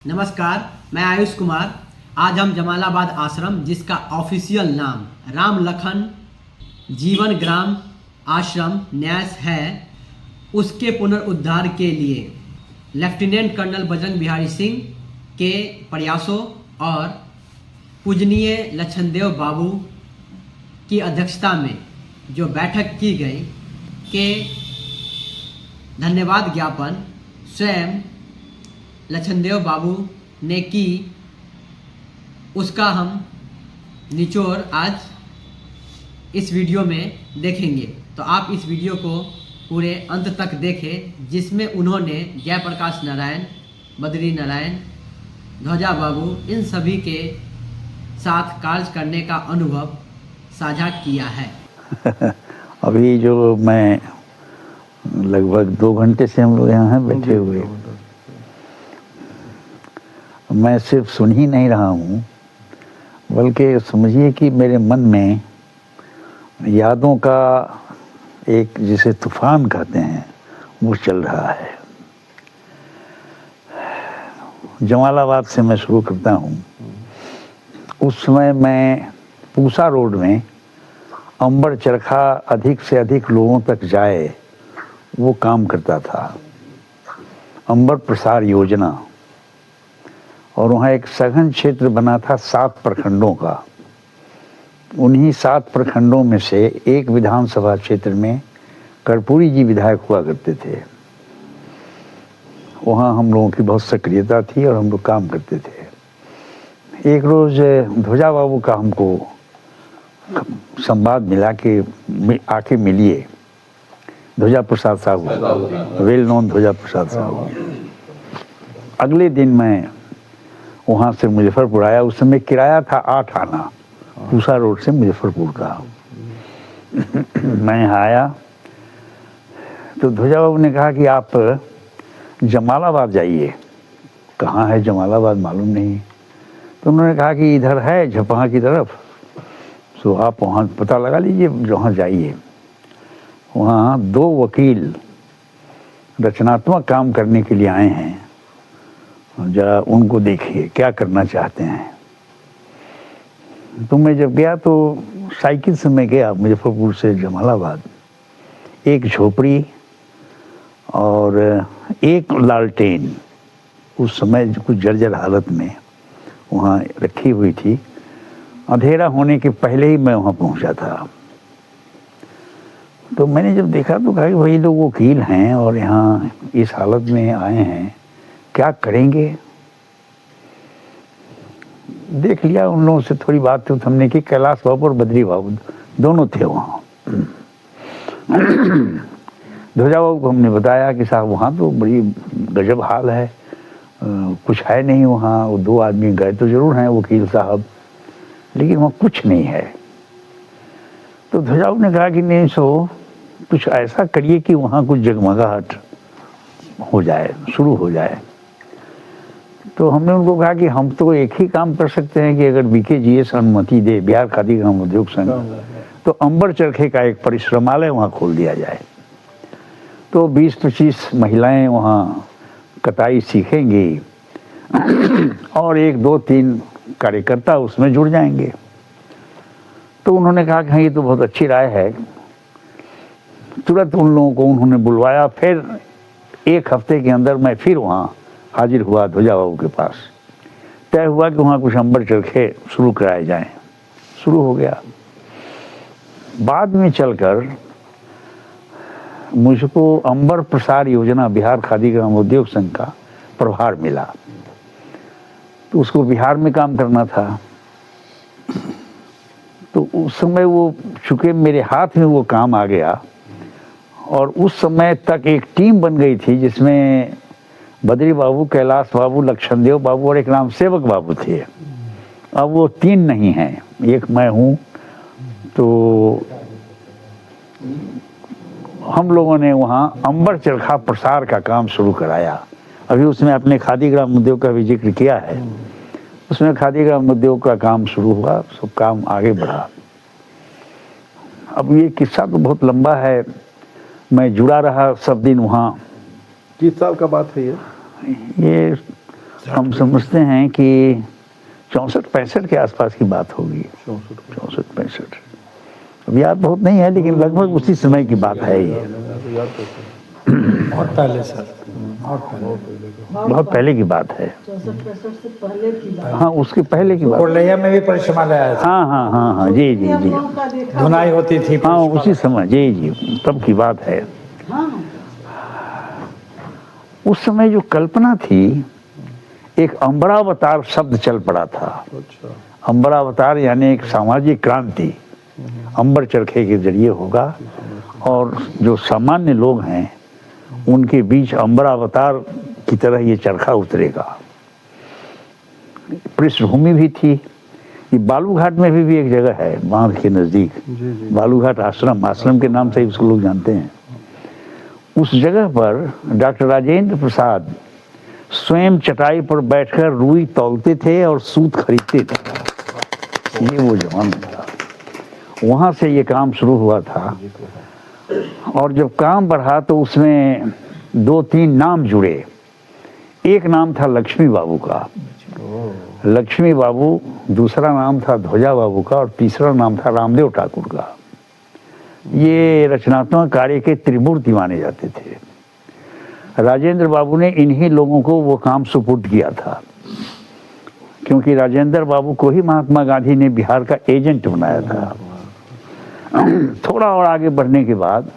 नमस्कार, मैं आयुष कुमार। आज हम जमालाबाद आश्रम, जिसका ऑफिशियल नाम राम लखन जीवन ग्राम आश्रम न्यास है, उसके पुनरुद्धार के लिए लेफ्टिनेंट कर्नल बजरंग बिहारी सिंह के प्रयासों और पूजनीय लक्षणदेव बाबू की अध्यक्षता में जो बैठक की गई के धन्यवाद ज्ञापन स्वयं लक्षणदेव बाबू ने की, उसका हम निचोड़ आज इस वीडियो में देखेंगे। तो आप इस वीडियो को पूरे अंत तक देखें, जिसमें उन्होंने जयप्रकाश नारायण, बद्री नारायण, ध्वजा बाबू, इन सभी के साथ कार्य करने का अनुभव साझा किया है। अभी जो मैं लगभग 2 घंटे से हम लोग यहाँ हैं बैठे हुए, मैं सिर्फ सुन ही नहीं रहा हूँ, बल्कि समझिए कि मेरे मन में यादों का एक, जिसे तूफान कहते हैं, वो चल रहा है। जमालाबाद से मैं शुरू करता हूँ। उस समय मैं पूसा रोड में अंबर चरखा अधिक से अधिक लोगों तक जाए, वो काम करता था। अंबर प्रसार योजना, और वहाँ एक सघन क्षेत्र बना था 7 प्रखंडों का। उन्हीं 7 प्रखंडों में से एक विधानसभा क्षेत्र में कर्पूरी जी विधायक हुआ करते थे। वहाँ हम लोगों की बहुत सक्रियता थी और हम लोग काम करते थे। एक रोज़ ध्वजा बाबू का हमको संवाद मिला कि आके मिलिए। ध्वजा प्रसाद साहब, वेल नोन ध्वजा प्रसाद साहब। अगले दिन मैं वहाँ से मुजफ्फरपुर आया। उस समय किराया था 8 आना पूसा रोड से मुजफ्फरपुर का। मैं आया तो ध्वजा बाबू ने कहा कि आप जमालाबाद जाइए। कहाँ है जमालाबाद, मालूम नहीं। तो उन्होंने कहा कि इधर है झपहा की तरफ, तो आप वहाँ पता लगा लीजिए, वहाँ जाइए। वहाँ 2 वकील रचनात्मक काम करने के लिए आए हैं, जरा उनको देखिए क्या करना चाहते हैं। तो मैं जब गया तो साइकिल से मैं गया मुजफ्फरपुर से जमालाबाद। एक झोपड़ी और एक लालटेन उस समय कुछ जर्जर हालत में वहाँ रखी हुई थी। अंधेरा होने के पहले ही मैं वहाँ पहुँचा था। तो मैंने जब देखा तो कहा कि वही लोग वकील हैं और यहाँ इस हालत में आए हैं, क्या करेंगे। देख लिया, उन लोगों से थोड़ी बात तो हमने की। कैलाश बाबू और बद्री बाबू दोनों थे वहाँ। ध्वजा बाबू को हमने बताया कि साहब वहाँ तो बड़ी गजब हाल है, कुछ है नहीं वहाँ। वो 2 आदमी गए तो जरूर हैं वकील साहब, लेकिन वहाँ कुछ नहीं है। तो ध्वजा बाबू ने कहा कि नहीं, सो कुछ ऐसा करिए कि वहाँ कुछ जगमगाहट हो जाए, शुरू हो जाए। तो हमने उनको कहा कि हम तो एक ही काम कर सकते हैं कि अगर BKGS अनुमति दे, बिहार खादी ग्राम उद्योग संघ, तो अंबर चरखे का एक परिश्रमालय वहाँ खोल दिया जाए। तो 20-25 महिलाएं वहाँ कताई सीखेंगी और 1-2-3 कार्यकर्ता उसमें जुड़ जाएंगे। तो उन्होंने कहा कि हाँ, ये तो बहुत अच्छी राय है। तुरंत उन लोगों को उन्होंने बुलवाया। फिर 1 हफ्ते के अंदर मैं फिर वहाँ हाजिर हुआ ध्वजा बाबू के पास। तय हुआ कि वहाँ कुछ अंबर चरखे शुरू कराए जाएं। शुरू हो गया। बाद में चलकर मुझको अंबर प्रसार योजना बिहार खादी ग्राम उद्योग संघ का प्रभार मिला। तो उसको बिहार में काम करना था। तो उस समय वो चूँकि मेरे हाथ में वो काम आ गया, और उस समय तक एक टीम बन गई थी जिसमें बद्री बाबू, कैलाश बाबू, लक्षणदेव बाबू और एक राम सेवक बाबू थे। अब वो 3 नहीं हैं, एक मैं हूँ। तो हम लोगों ने वहाँ अंबर चरखा प्रसार का काम शुरू कराया। अभी उसमें अपने खादी ग्राम उद्योग का भी जिक्र किया है। उसमें खादी ग्राम उद्योग का काम शुरू हुआ, सब काम आगे बढ़ा। अब ये किस्सा तो बहुत लंबा है। मैं जुड़ा रहा सब दिन वहाँ। किस साल का बात है ये? ये हम समझते हैं कि 64-65 के आसपास की बात होगी। 64-65 अब याद बहुत नहीं है, लेकिन लगभग उसी समय की बात है ये। बहुत पहले सर, बहुत पहले की बात है। 64-65 से पहले की बात। हाँ, उसके पहले की बात। कोल्लैया में भी परिश्रमालय आया था, हाँ, जी जी हम जी, लोगों का देखा। धुनाई होती थी। हाँ उसी समय, जी जी, तब की बात है। हाँ, उस समय जो कल्पना थी, एक अम्बरावतार शब्द चल पड़ा था। अम्बरावतार यानी एक सामाजिक क्रांति अंबर चरखे के जरिए होगा, और जो सामान्य लोग हैं उनके बीच अम्बरावतार की तरह ये चरखा उतरेगा। पृष्ठभूमि भी थी। ये बालूघाट में भी एक जगह है बांध के नज़दीक, बालूघाट आश्रम के नाम से उसको लोग जानते हैं। उस जगह पर डॉक्टर राजेंद्र प्रसाद स्वयं चटाई पर बैठकर रुई तौलते थे और सूत खरीदते थे। ये वो जमाना था, वहाँ से ये काम शुरू हुआ था। और जब काम बढ़ा तो उसमें 2-3 नाम जुड़े। एक नाम था लक्ष्मी बाबू का, लक्ष्मी बाबू, दूसरा नाम था ध्वजा बाबू का, और तीसरा नाम था रामदेव ठाकुर का। ये रचनात्मक कार्य के त्रिमूर्ति माने जाते थे। राजेंद्र बाबू ने इन्हीं लोगों को वो काम सुपुर्द किया था, क्योंकि राजेंद्र बाबू को ही महात्मा गांधी ने बिहार का एजेंट बनाया था। थोड़ा और आगे बढ़ने के बाद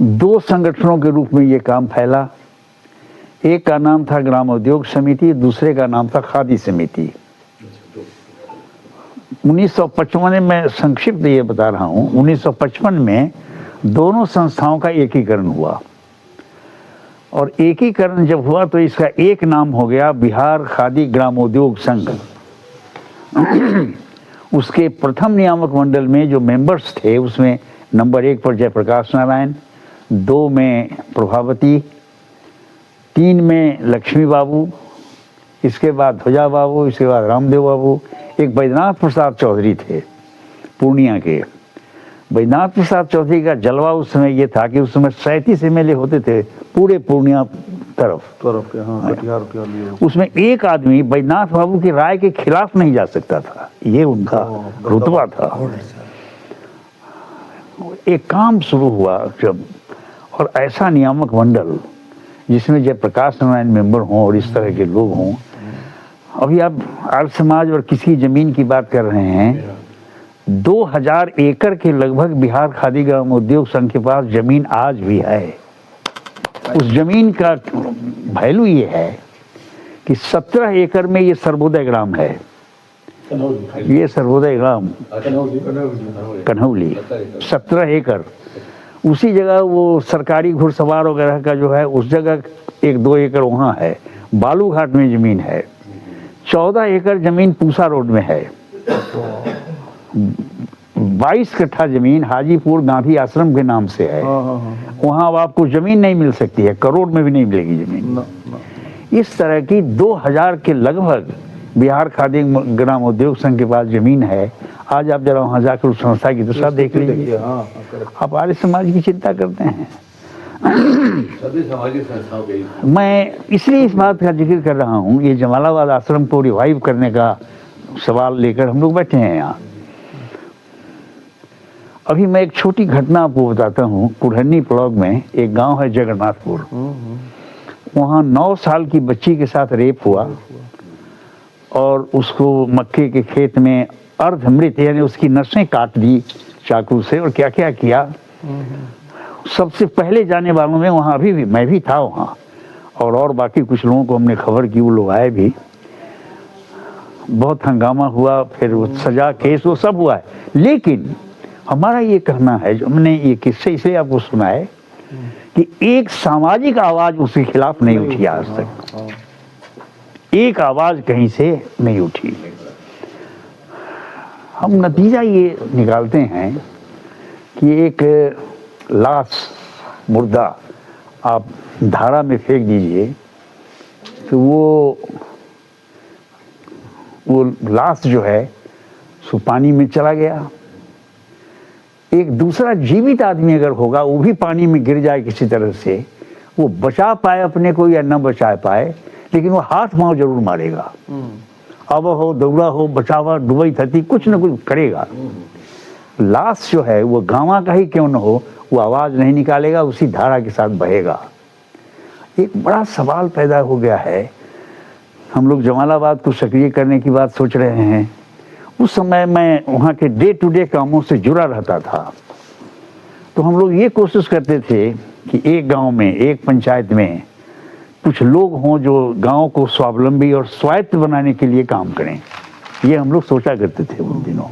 2 संगठनों के रूप में ये काम फैला। एक का नाम था ग्राम उद्योग समिति, दूसरे का नाम था खादी समिति। 1955 में, संक्षिप्त ये बता रहा हूँ, 1955 में दोनों संस्थाओं का एकीकरण हुआ। और एकीकरण जब हुआ तो इसका एक नाम हो गया बिहार खादी ग्रामोद्योग संघ। उसके प्रथम नियामक मंडल में जो मेंबर्स थे, उसमें नंबर 1 पर जयप्रकाश नारायण, 2 में प्रभावती, 3 में लक्ष्मी बाबू, इसके बाद ध्वजा बाबू, इसके बाद रामदेव बाबू, एक बैद्यनाथ प्रसाद चौधरी थे पूर्णिया के। बैद्यनाथ प्रसाद चौधरी का जलवा उस समय ये था कि उस समय 37 MLA होते थे पूरे पूर्णिया तरफ के। हाँ, कटिहार के लिए। उसमें एक आदमी बैद्यनाथ बाबू की राय के खिलाफ नहीं जा सकता था, ये उनका रुतबा था। एक काम शुरू हुआ जब, और ऐसा नियामक मंडल जिसमें जयप्रकाश नारायण मेंबर हों और इस तरह के लोग हों। अभी आप आर्य समाज और किसी जमीन की बात कर रहे हैं, 2000 एकड़ के लगभग बिहार खादी ग्राम उद्योग संघ के पास जमीन आज भी है। उस जमीन का वैल्यू ये है कि 17 एकड़ में ये सर्वोदय ग्राम है। ये सर्वोदय ग्राम कन्हौली 17 एकड़। उसी जगह वो सरकारी घुड़सवार वगैरह का जो है, उस जगह 1-2 एकड़ वहाँ है। बालूघाट में जमीन है। 14 एकड़ जमीन पूसा रोड में है। 22 कट्ठा जमीन हाजीपुर गांधी आश्रम के नाम से है। वहाँ अब आपको जमीन नहीं मिल सकती है, करोड़ में भी नहीं मिलेगी जमीन। इस तरह की 2000 के लगभग बिहार खादी ग्राम उद्योग संघ के पास जमीन है। आज आप जरा वहाँ जाकर उस संस्था की दशा देख लीजिए। आप आर्य समाज की चिंता करते हैं। सभी सामाजिक संस्थाओं के, मैं इसलिए इस बात का जिक्र कर रहा हूँ, ये जमालाबाद आश्रम को रिवाइव करने का सवाल लेकर हम लोग बैठे हैं यहाँ। अभी मैं एक छोटी घटना आपको बताता हूँ। कुढ़नी ब्लॉक में एक गांव है जगन्नाथपुर, वहाँ 9 साल की बच्ची के साथ रेप हुआ और उसको मक्के के खेत में अर्धमृत, यानी उसकी नसें काट दी चाकू से, और क्या क्या किया। सबसे पहले जाने वालों में वहाँ अभी भी मैं भी था वहाँ, और बाकी कुछ लोगों को हमने खबर की, वो लोग आए भी। बहुत हंगामा हुआ, फिर वो सजा केस वो सब हुआ है। लेकिन हमारा ये कहना है, जो हमने ये किस्से इसलिए आपको सुनाए कि एक सामाजिक आवाज उसके खिलाफ नहीं उठी आज तक। एक आवाज कहीं से नहीं उठी। हम नतीजा ये निकालते हैं कि एक लाश, मुर्दा आप धारा में फेंक दीजिए तो वो लाश जो है सो पानी में चला गया। एक दूसरा जीवित आदमी अगर होगा, वो भी पानी में गिर जाए किसी तरह से, वो बचा पाए अपने को या न बचा पाए, लेकिन वो हाथ पांव जरूर मारेगा। अब हो दौड़ा हो बचावा डुबई थती कुछ न कुछ करेगा। लाश जो है वो गांवा का ही क्यों न हो, वो आवाज नहीं निकालेगा, उसी धारा के साथ बहेगा। एक बड़ा सवाल पैदा हो गया है। हम लोग जमालाबाद को सक्रिय करने की बात सोच रहे हैं। उस समय मैं वहाँ के डे टू डे कामों से जुड़ा रहता था, तो हम लोग ये कोशिश करते थे कि एक गांव में, एक पंचायत में कुछ लोग हों जो गांव को स्वावलंबी और स्वायत्त बनाने के लिए काम करें। ये हम लोग सोचा करते थे उन दिनों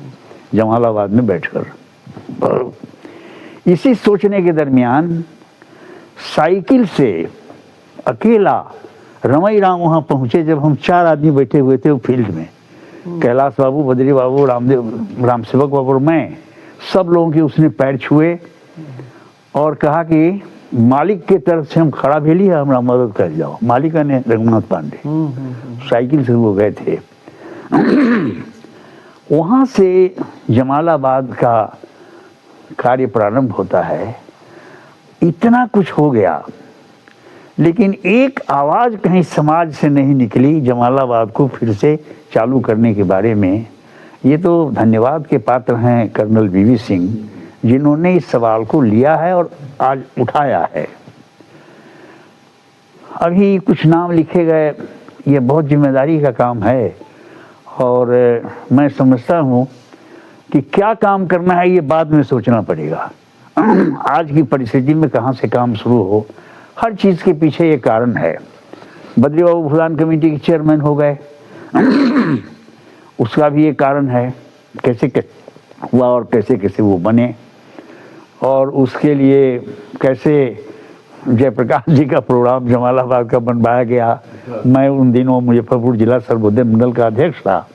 जमालाबाद में बैठकर। और इसी सोचने के दरमियान साइकिल से अकेला रमई राम वहाँ पहुँचे। जब हम 4 आदमी बैठे हुए थे वो फील्ड में, कैलाश बाबू, बद्री बाबू, रामदेव, राम सेवक बाबू और मैं, सब लोगों के उसने पैर छुए और कहा कि मालिक के तरफ से हम खड़ा भेली है, हमारा मदद कर जाओ। मालिका ने रघुनाथ पांडे साइकिल से वो गए थे। वहाँ से जमालाबाद का कार्य प्रारंभ होता है। इतना कुछ हो गया, लेकिन एक आवाज़ कहीं समाज से नहीं निकली जमालाबाद को फिर से चालू करने के बारे में। ये तो धन्यवाद के पात्र हैं कर्नल वीवी सिंह, जिन्होंने इस सवाल को लिया है और आज उठाया है। अभी कुछ नाम लिखे गए, ये बहुत जिम्मेदारी का काम है और मैं समझता हूँ कि क्या काम करना है ये बाद में सोचना पड़ेगा। आज की परिस्थिति में कहाँ से काम शुरू हो, हर चीज़ के पीछे ये कारण है। बद्री बाबू भूदान कमेटी के चेयरमैन हो गए, उसका भी ये कारण है, कैसे हुआ और कैसे कैसे वो बने, और उसके लिए कैसे जयप्रकाश जी का प्रोग्राम जमालाबाद का बनवाया गया। मैं उन दिनों मुजफ्फरपुर जिला सर्वोदय मंडल का अध्यक्ष था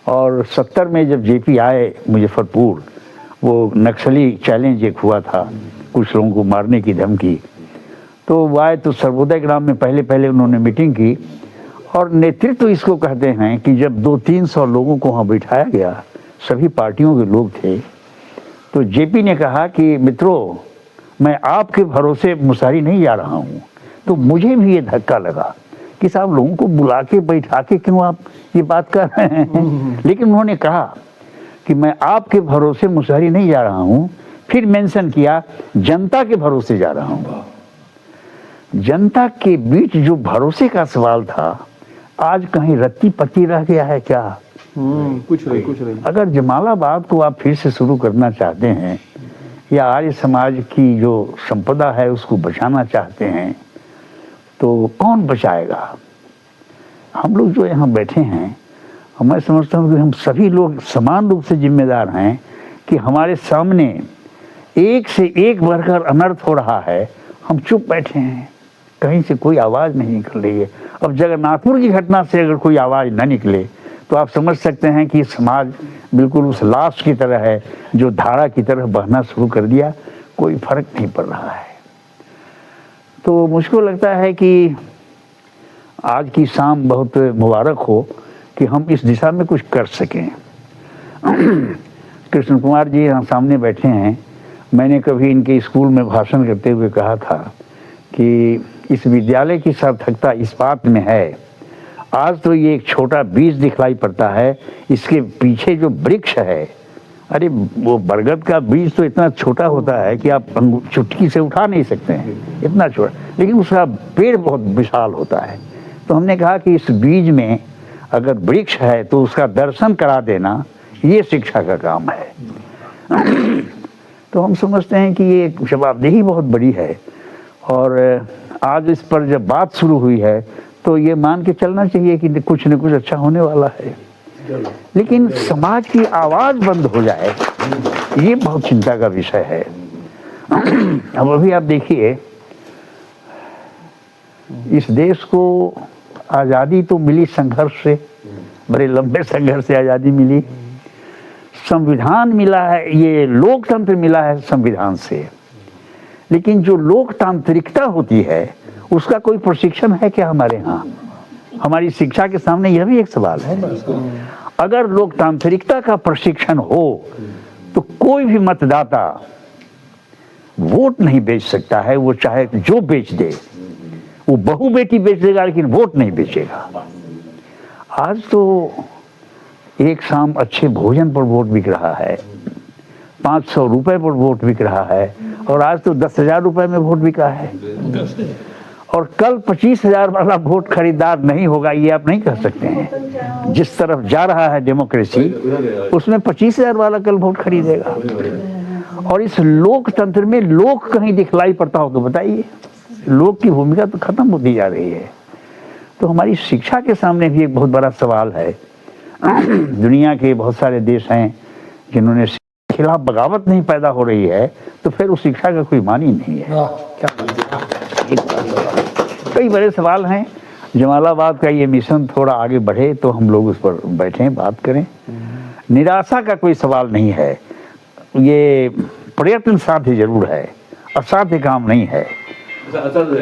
और 70 में जब जेपी आए मुजफ्फरपुर, वो नक्सली चैलेंज एक हुआ था, कुछ लोगों को मारने की धमकी, तो वो आए तो सर्वोदय ग्राम में पहले उन्होंने मीटिंग की और नेतृत्व तो इसको कहते हैं कि जब 200-300 लोगों को वहाँ बिठाया गया, सभी पार्टियों के लोग थे, तो जेपी ने कहा कि मित्रों, मैं आपके भरोसे मुसहरी नहीं जा रहा हूँ। तो मुझे भी ये धक्का लगा कि साहब लोगों को बुला के बैठा के क्यों आप ये बात कर रहे हैं। लेकिन उन्होंने कहा कि मैं आपके भरोसे मुसहरी नहीं जा रहा हूँ, फिर मेंशन किया जनता के भरोसे जा रहा हूँ। जनता के बीच जो भरोसे का सवाल था, आज कहीं रत्ती पत्ती रह गया है क्या? कुछ नहीं। अगर जमालाबाद को आप फिर से शुरू करना चाहते हैं या आर्य समाज की जो संपदा है उसको बचाना चाहते हैं, तो कौन बचाएगा? हम लोग जो यहाँ बैठे हैं, मैं समझता हूँ कि हम सभी लोग समान रूप से जिम्मेदार हैं कि हमारे सामने एक से एक बढ़कर अनर्थ हो रहा है, हम चुप बैठे हैं, कहीं से कोई आवाज़ नहीं निकल रही है। अब जगन्नाथपुर की घटना से अगर कोई आवाज़ न निकले तो आप समझ सकते हैं कि समाज बिल्कुल उस लाश की तरह है जो धारा की तरह बहना शुरू कर दिया, कोई फर्क नहीं पड़ रहा है। तो मुझको लगता है कि आज की शाम बहुत मुबारक हो कि हम इस दिशा में कुछ कर सकें। कृष्ण कुमार जी यहाँ सामने बैठे हैं। मैंने कभी इनके स्कूल में भाषण करते हुए कहा था कि इस विद्यालय की सार्थकता इस बात में है, आज तो ये एक छोटा बीज दिखलाई पड़ता है, इसके पीछे जो वृक्ष है, अरे वो बरगद का बीज तो इतना छोटा होता है कि आप चुटकी से उठा नहीं सकते हैं, इतना छोटा, लेकिन उसका पेड़ बहुत विशाल होता है। तो हमने कहा कि इस बीज में अगर वृक्ष है तो उसका दर्शन करा देना, ये शिक्षा का काम है। तो हम समझते हैं कि ये जवाबदेही बहुत बड़ी है और आज इस पर जब बात शुरू हुई है तो ये मान के चलना चाहिए कि कुछ न कुछ अच्छा होने वाला है। लेकिन समाज की आवाज़ बंद हो जाए, ये बहुत चिंता का विषय है। अब अभी आप देखिए, इस देश को आज़ादी तो मिली संघर्ष से, बड़े लंबे संघर्ष से आज़ादी मिली। संविधान मिला है, ये लोकतंत्र मिला है संविधान से, लेकिन जो लोकतांत्रिकता होती है उसका कोई प्रशिक्षण है क्या हमारे यहाँ? हमारी शिक्षा के सामने यह भी एक सवाल है। अगर लोकतांत्रिकता का प्रशिक्षण हो तो कोई भी मतदाता वोट नहीं बेच सकता है, वो चाहे जो बेच दे, वो बहू बेटी बेच देगा लेकिन वोट नहीं बेचेगा। आज तो एक शाम अच्छे भोजन पर वोट बिक रहा है, 500 रुपए पर वोट बिक रहा है, और आज तो 10,000 रुपए में वोट बिका है। और कल 25,000 वाला वोट खरीदार नहीं होगा, ये आप नहीं कह सकते हैं। जिस तरफ जा रहा है डेमोक्रेसी, उसमें 25,000 वाला कल वोट खरीदेगा। और इस लोकतंत्र में लोक कहीं दिखलाई पड़ता हो तो बताइए। लोक की भूमिका तो खत्म होती जा रही है। तो हमारी शिक्षा के सामने भी एक बहुत बड़ा सवाल है। दुनिया के बहुत सारे देश हैं जिन्होंने खिलाफ बगावत नहीं पैदा हो रही है, तो फिर उस शिक्षा का कोई मान ही नहीं है। कई बड़े सवाल हैं। जमालाबाद का ये मिशन थोड़ा आगे बढ़े तो हम लोग उस पर बैठें, बात करें। निराशा का कोई सवाल नहीं है। ये प्रयत्न साध्य जरूर है, असाध्य काम नहीं है।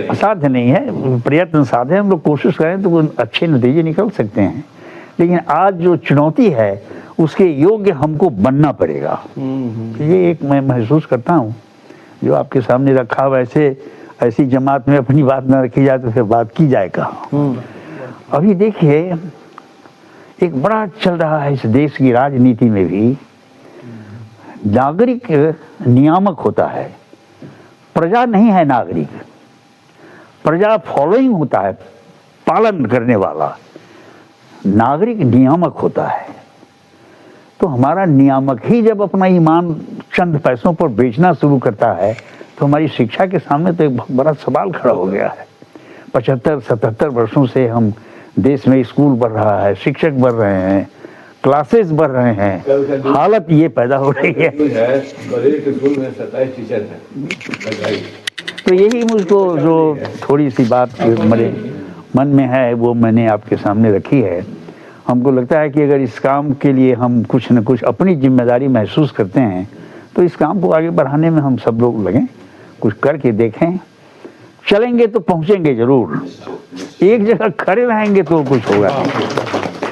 असाध्य नहीं है, प्रयत्न साध्य। हम लोग कोशिश करें तो अच्छे नतीजे निकल सकते हैं। लेकिन आज जो चुनौती है उसके योग्य हमको बनना पड़ेगा। ये एक मैं महसूस करता हूँ। जो आपके सामने रखा वैसे ऐसी जमात में अपनी बात न रखी जाए तो फिर बात की जाए कहाँ। अभी देखिए एक बड़ा चल रहा है इस देश की राजनीति में भी, नागरिक नियामक होता है, प्रजा नहीं है नागरिक। प्रजा फॉलोइंग होता है, पालन करने वाला। नागरिक नियामक होता है। तो हमारा नियामक ही जब अपना ईमान चंद पैसों पर बेचना शुरू करता है तो हमारी शिक्षा के सामने तो एक बहुत बड़ा सवाल खड़ा हो गया है। 75-77 वर्षों से हम देश में स्कूल बढ़ रहा है, शिक्षक बढ़ रहे हैं, क्लासेस बढ़ रहे हैं, हालत ये पैदा हो रही है। स्कूल में 27 टीचर हैं। तो यही मुझको जो थोड़ी सी बात मेरे मन में है वो मैंने आपके सामने रखी है। हमको लगता है कि अगर इस काम के लिए हम कुछ न कुछ अपनी जिम्मेदारी महसूस करते हैं तो इस काम को आगे बढ़ाने में हम सब लोग लगें, कुछ करके देखें। चलेंगे तो पहुंचेंगे जरूर, एक जगह खड़े रहेंगे तो कुछ होगा नहीं।